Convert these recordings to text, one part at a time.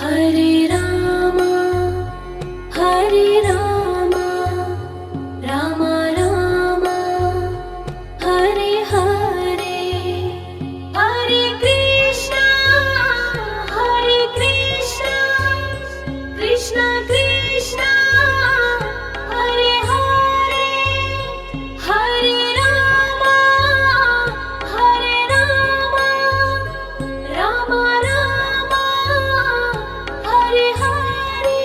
Hare Ram Ram Ram Hare Hare, Hare Krishna Krishna Krishna Hare Hare, Hare Ram Ram Ram Hare Hare,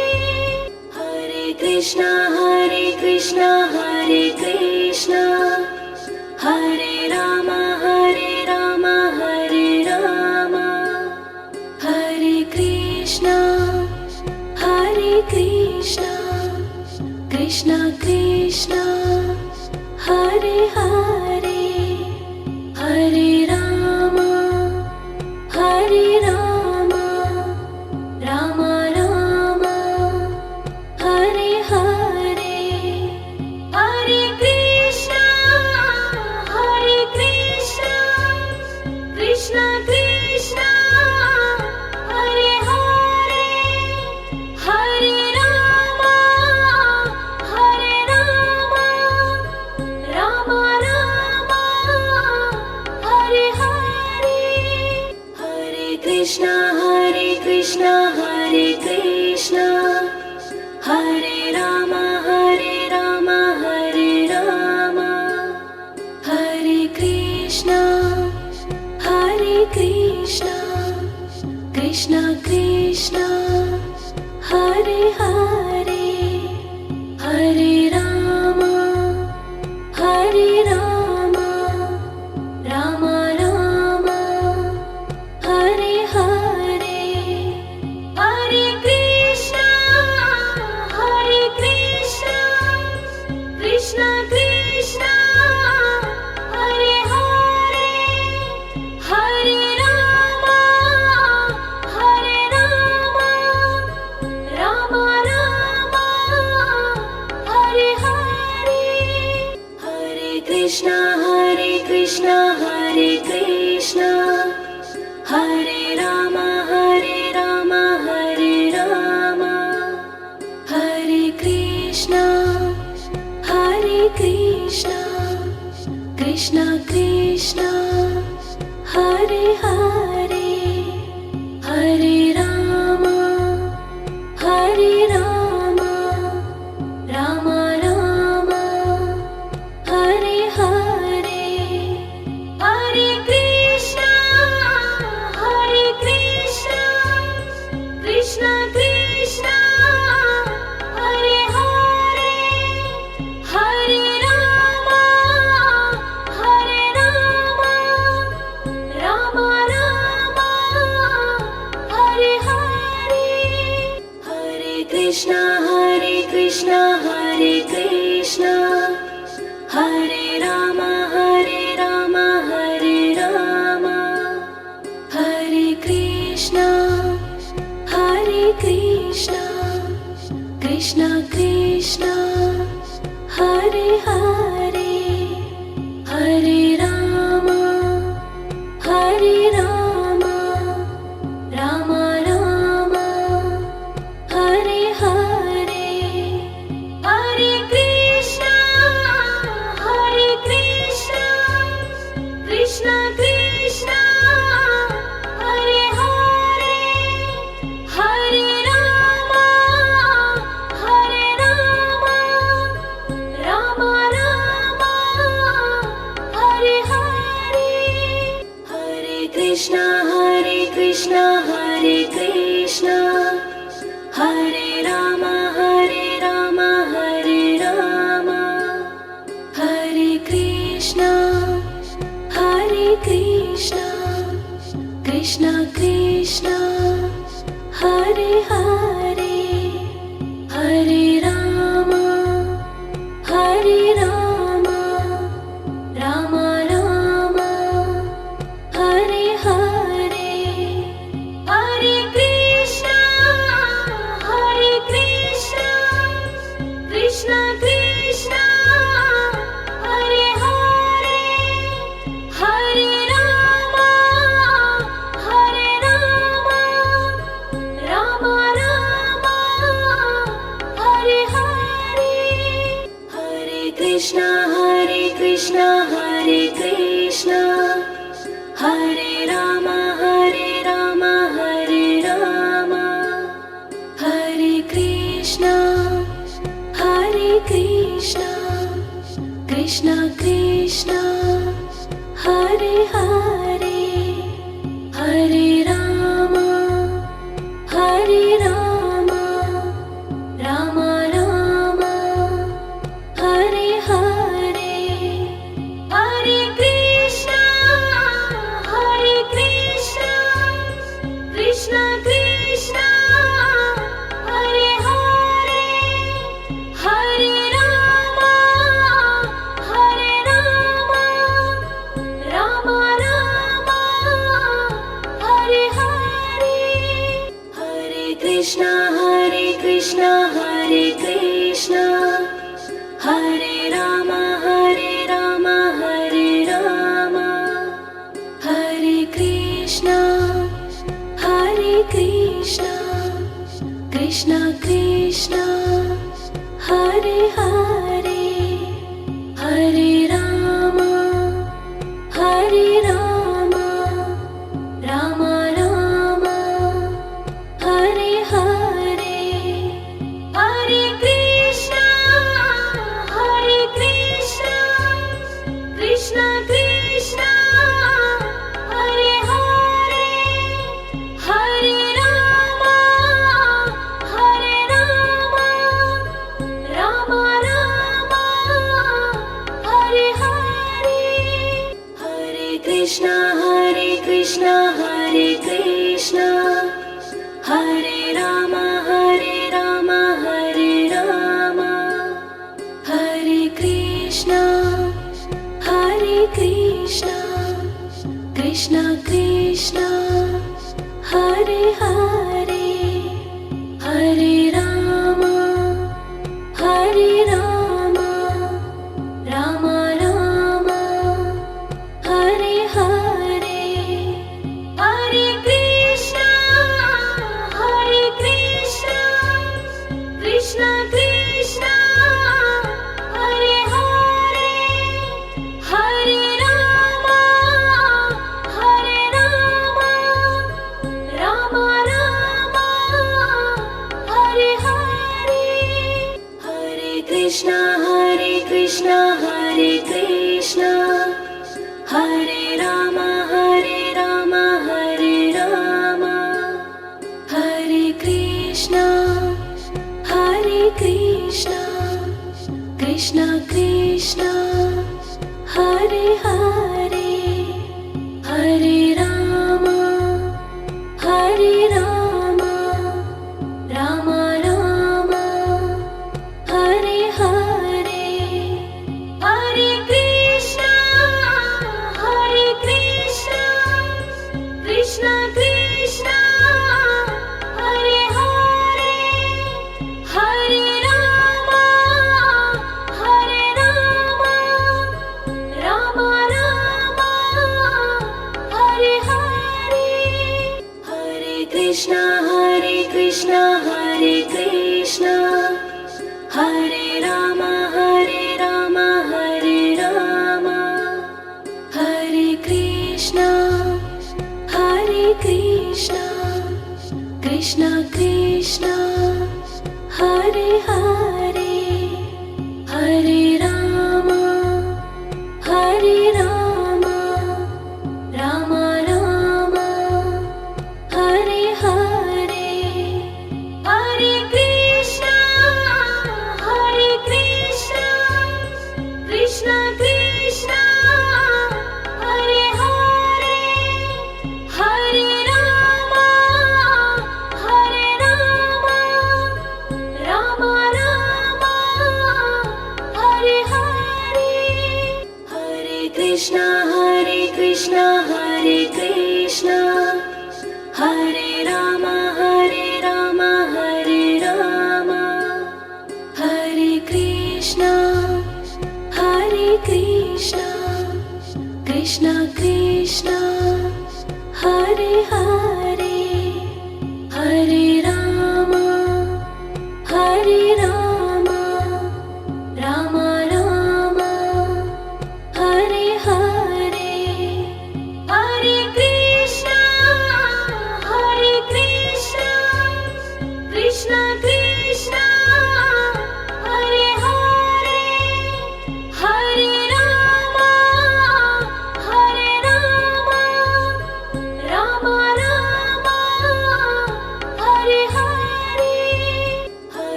Hare Krishna Hare Krishna Hare Ram Hare Ram Hare Krishna Krishna Krishna Hare Hare, Hare Ram Ram Ram Hare Hare, Hare Krishna Krishna Krishna Hare Hare, Hare Ram Ram Ram Hare Hare, Hare Krishna Hare Krishna Hare Ram Hare Krishna Krishna Krishna Hare Hare, Hare Ram Ram Ram Hare Hare, Hare Krishna Krishna Krishna Hare Hare, Hare Ram Ram Ram Hare Hare, Hare Krishna Hare Krishna Hare Ram Hare Krishna Krishna Krishna Hare Hare, Hare Ram Ram Ram Hare Hare, Hare Krishna Krishna Krishna Hare Hare, Hare Ram Ram Ram Hare Hare, Hare Krishna Hare Krishna Hare Ram Hare Krishna Krishna Krishna Hare Hare, Hare Ram Ram Ram Hare Hare, Hare Krishna Krishna Krishna Hare Hare, Hare Ram Ram Ram Hare Hare, Hare Krishna Hare Ram Hare Krishna Krishna Krishna Hare Hare, Hare Ram Ram Ram Hare Hare, Hare Krishna Krishna Krishna Hare Hare, Hare Ram Ram Krishna Hare Krishna Hare Rama Hare Rama Hare Krishna Krishna Krishna Hare Hare Hare Rama Rama Rama Hare Hare Hare Krishna Krishna Krishna Hare Hare Hare Rama Rama Rama Hare Hare Hare Krishna Hare Krishna Hare Rama Hare Rama Hare Krishna Krishna Krishna Hare Hare Hare Rama Rama Rama Hare Hare Hare Krishna Krishna Krishna Hare Hare Hare Rama Rama Rama Hare Hare Hare Krishna Hare Krishna Hare Rama Hare Rama Hare Krishna Krishna Krishna Hare Hare Hare Rama Rama Rama Hare Hare Hare Krishna Krishna Krishna Hare Hare Hare Rama Rama Rama Hare Hare Hare Krishna Hare Krishna Hare Rama Hare Rama Hare Krishna Krishna Krishna Hare Hare Hare Rama Rama Rama Hare Hare Hare Krishna Krishna Krishna Hare Hare Hare Rama Rama Rama Hare Hare Hare Krishna Hare Krishna Hare Rama Hare Rama Hare Krishna Krishna Krishna Hare Hare Hare Rama Rama Rama Hare Hare Hare Krishna Krishna Krishna Hare Hare Hare Rama Rama Rama Hare Hare Hare Krishna Hare Krishna Hare Rama Hare Rama Hare Krishna Krishna Krishna Hare Hare Hare Rama Rama Rama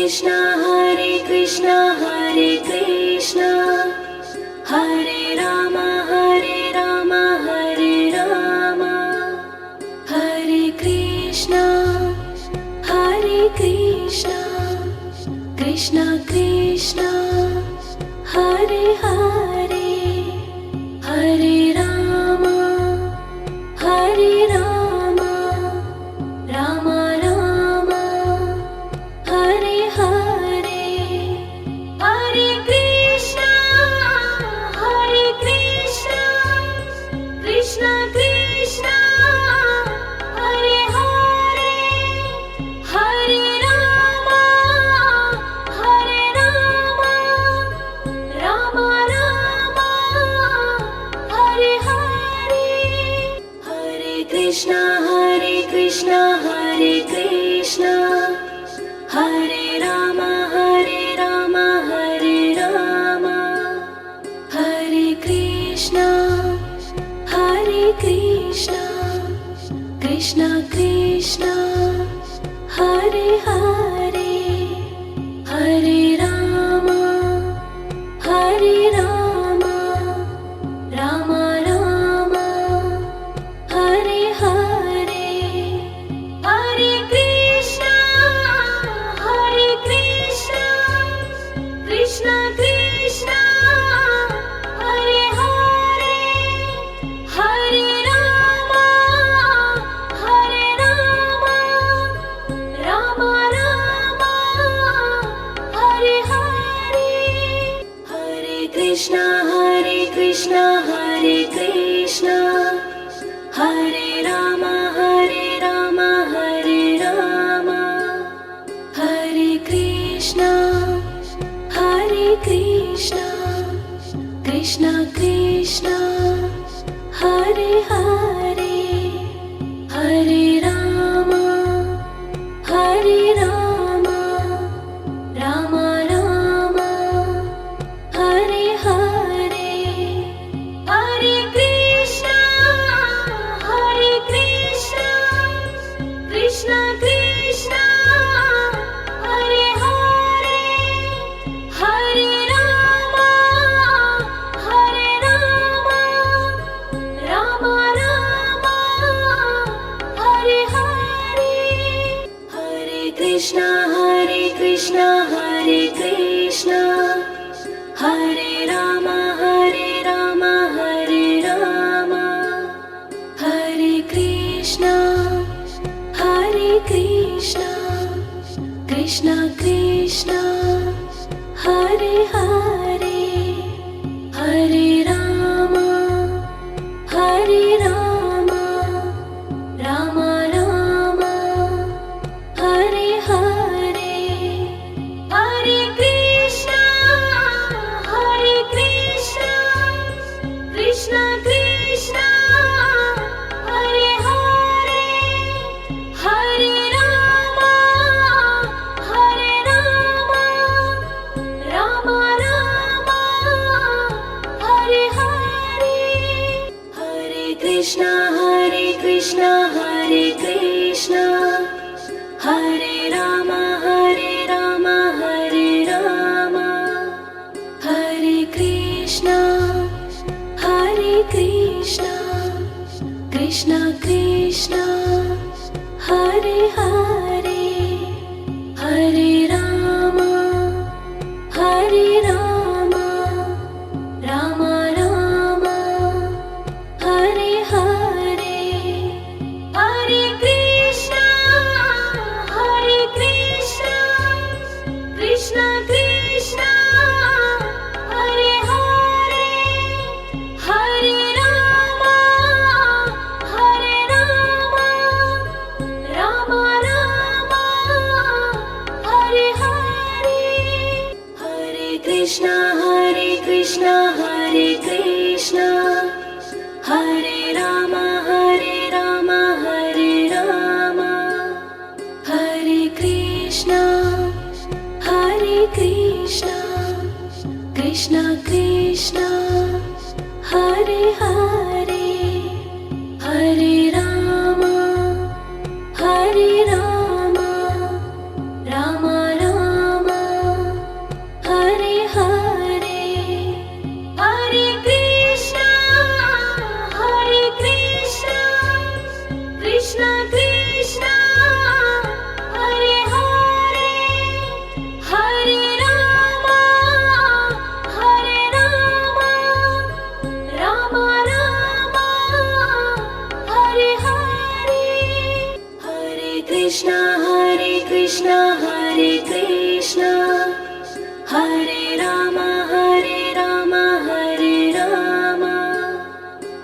Krishna Hare Krishna Hare Rama Hare Rama Hare Krishna Krishna Krishna Hare Hare Hare Rama Rama Rama Hare Hare Hare Krishna Krishna Krishna Hare Hare Hare Rama Rama Rama Hare Hare Hare Krishna Hare Krishna Hare Rama Hare Rama Hare Krishna Krishna Krishna Hare Hare Hare Rama Rama Rama Hare Hare Hare Krishna Krishna Krishna Hare Hare Hare Rama Rama Rama Hare Hare Hare Krishna Hare Krishna Hare Rama Rama Hare Krishna Krishna Krishna Hare Hare Hare Rama Rama Rama Hare Hare Hare Krishna Krishna Krishna Hare Hare Hare Rama Rama Rama Hare Hare Hare Krishna Hare Krishna Hare Rama Rama Hare Krishna Krishna Krishna Hare Hare Hare Rama Rama Rama Hare Hare Hare Krishna Krishna Krishna Hare Hare Hare Rama Rama Rama Hare Hare Hare Krishna Hare Krishna Hare Rama Rama Hare Krishna Krishna Krishna Hare Hare Hare Rama Rama Rama Hare Hare Hare Krishna Krishna Krishna Hare Hare Hare Rama Rama Rama Hare Hare Hare Krishna Hare Krishna Hare Rama Rama Hare Krishna Krishna Krishna Hare Hare Hare Rama Rama Rama Hare Krishna, Hare Krishna, Hare Rama, Hare Rama, Hare Rama,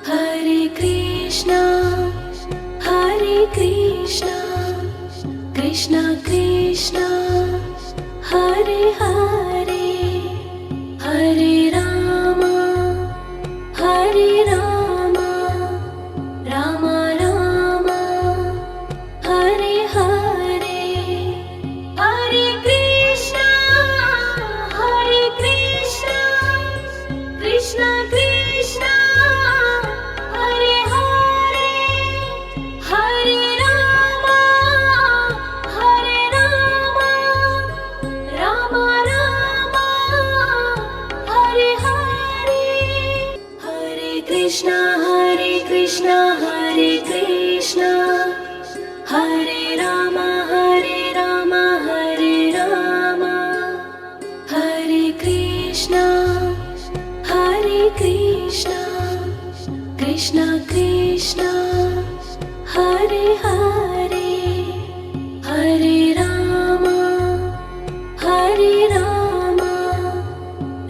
Hare Krishna, Hare Krishna, Krishna Krishna, Hare Hare, Hare Rama, Hare Rama, Rama Rama, Hare Hare, Hare Krishna, Hare Krishna, Krishna Krishna, Hare Hare, Hare Rama, Hare Rama, Rama Rama, Hare Hare, Hare Krishna, Hare Krishna, Hare Krishna, Hare Rama, Hare Rama, Hare Rama, Hare Krishna, Hare Krishna, Krishna Krishna, Hare Hare, Hare Rama, Hare Rama,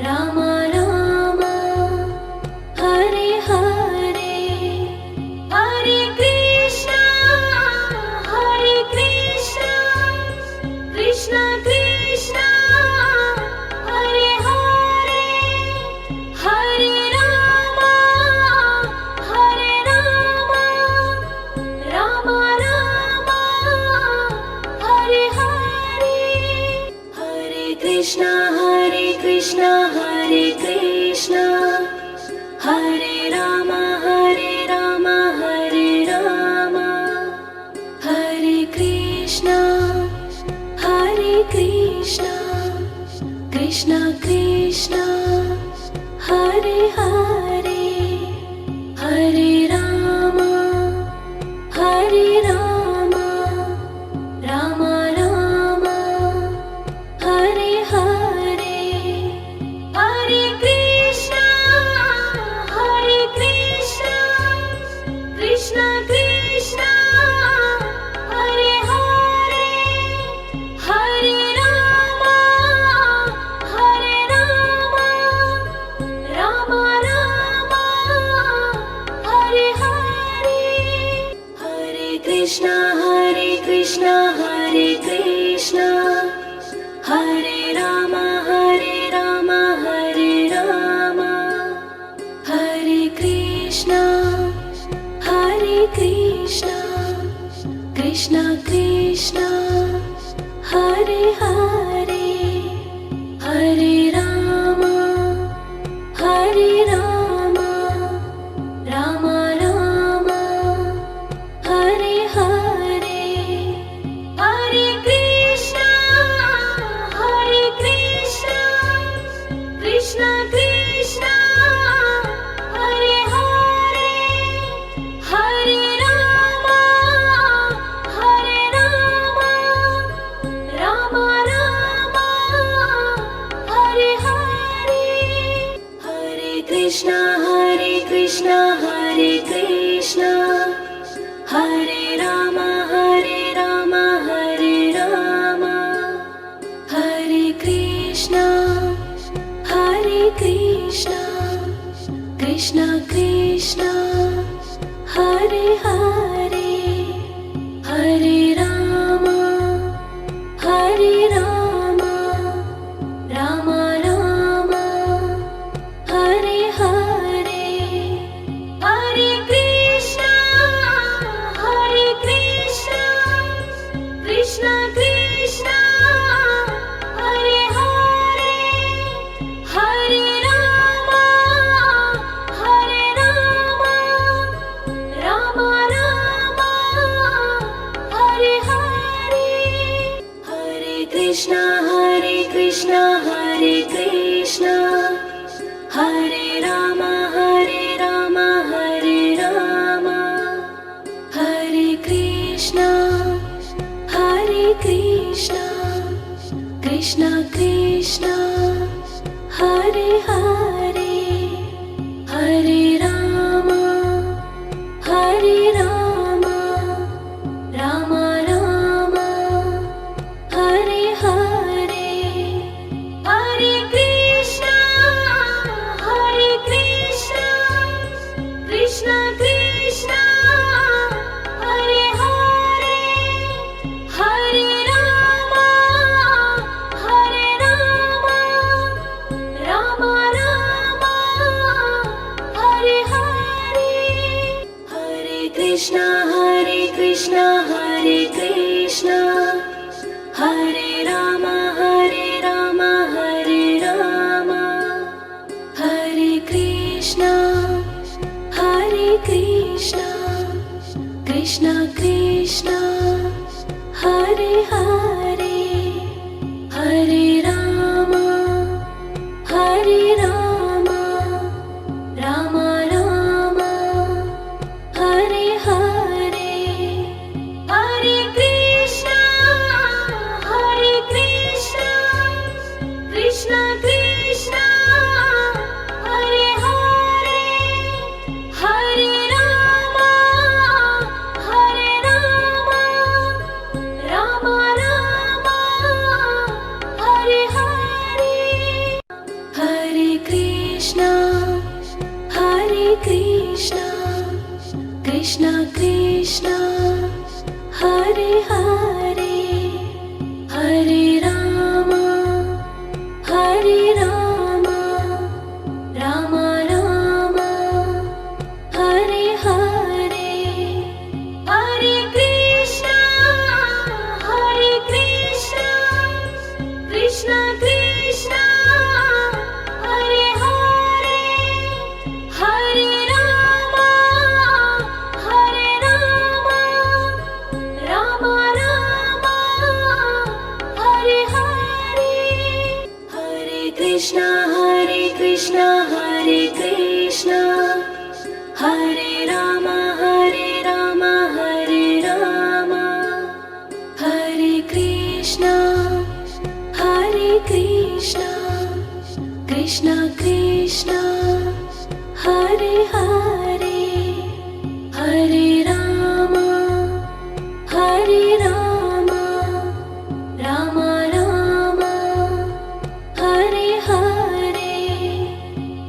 Rama Rama, Hare Hare, Hare Krishna, Hare Krishna, Krishna Krishna, Hare Hare, Hare Rama, Hare Rama, Rama Rama, Hare Hare, Hare Krishna, Hare Krishna, Hare Krishna, Hare Rama, Hare Rama, Hare Rama, Hare Krishna, Hare Krishna, Krishna Krishna, Hare Hare, Hare Rama, Hare Rama, Rama Rama, Hare Hare, Hare Krishna, Hare Krishna, Krishna Krishna, Hare Hare, Hare Rama, Hare Rama, Rama Rama, Hare Hare, Hare Krishna, Hare Krishna, Hare Krishna, Hare Rama, Hare Rama, Hare Rama, Hare Krishna, Hare Krishna, Krishna Krishna, Hare Hare, Hare Rama, Hare Rama, Rama Rama, Hare Hare, Hare Krishna, Hare Krishna, Krishna Krishna, Hare Hare, Hare Rama, Hare Rama, Rama Rama, Hare Hare, Hare Krishna, Hare Krishna, Hare Krishna, Hare Rama, Hare Rama, Hare Rama, Hare Krishna, Hare Krishna, Krishna Krishna, Hare Hare, Hare Rama, Hare Rama, Rama Rama, Hare Hare, Hare Krishna, Hare Krishna, Krishna Krishna, Hare Hare, Hare Rama, Hare Rama, Rama Rama, Hare Hare, Hare Krishna, Hare Krishna, Hare Krishna, Hare Rama, Hare Rama, Hare Rama, Hare Krishna, Hare Krishna, Krishna Krishna, Hare Hare, Hare Rama, Hare Rama, Rama Rama, Krishna Hare Krishna Hare Rama Hare Rama Hare Rama Hare Krishna Krishna Krishna Hare Hare Hare Rama Rama Rama Hare Hare Hare Krishna Krishna Krishna Hare Hare Hare Rama Rama Rama Hare Hare Hare Krishna Krishna Krishna Hare Hare Hare Rama Rama Rama Hare Hare Hare Krishna Krishna Krishna Hare Hare Hare Rama Rama Rama Hare Hare Hare Krishna Hare Krishna Hare Rama Hare Rama Hare Krishna Krishna Krishna Hare Hare Hare Rama Rama Rama Hare Hare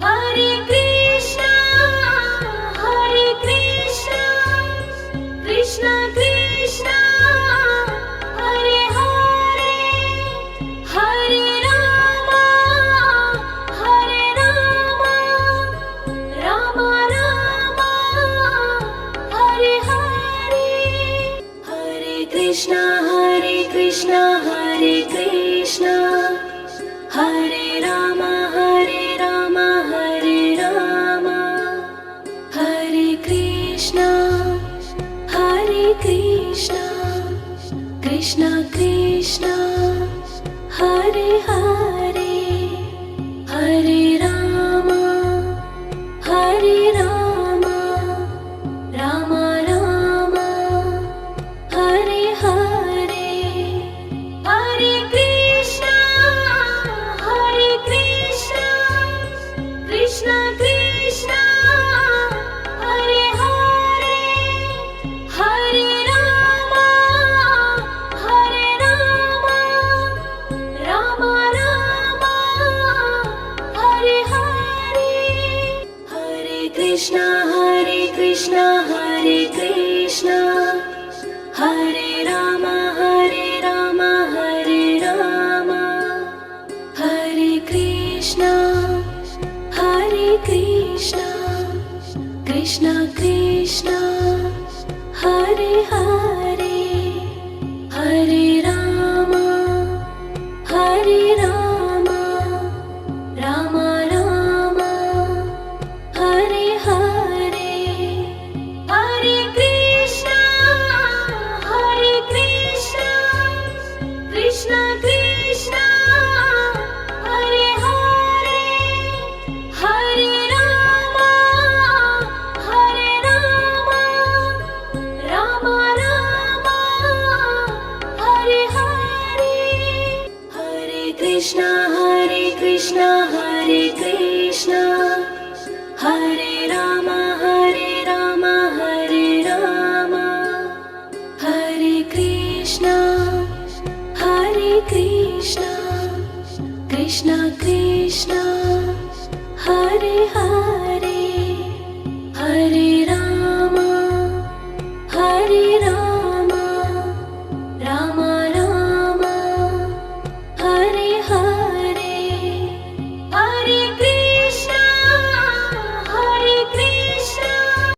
Hare Krishna Krishna Krishna Hare Hare Hare Rama Rama Rama Hare Hare Hare Krishna Hare Krishna Hare Rama Hare Rama Hare Krishna Krishna Krishna Hare Hare Hare Rama Rama Rama Hare Hare Hare Krishna Krishna Krishna Hare Hare Hare Rama Rama Rama Hare Hare Hare Krishna Hare Krishna Hare Rama Hare Rama Hare Krishna Krishna Krishna Hare Hare Hare Rama Rama Rama Hare Hare Hare Krishna Krishna Krishna Hare Hare Hare Rama Rama Rama Hare Hare Hare Krishna Hare Krishna Hare Rama Hare Rama Hare Krishna Krishna Krishna Hare Hare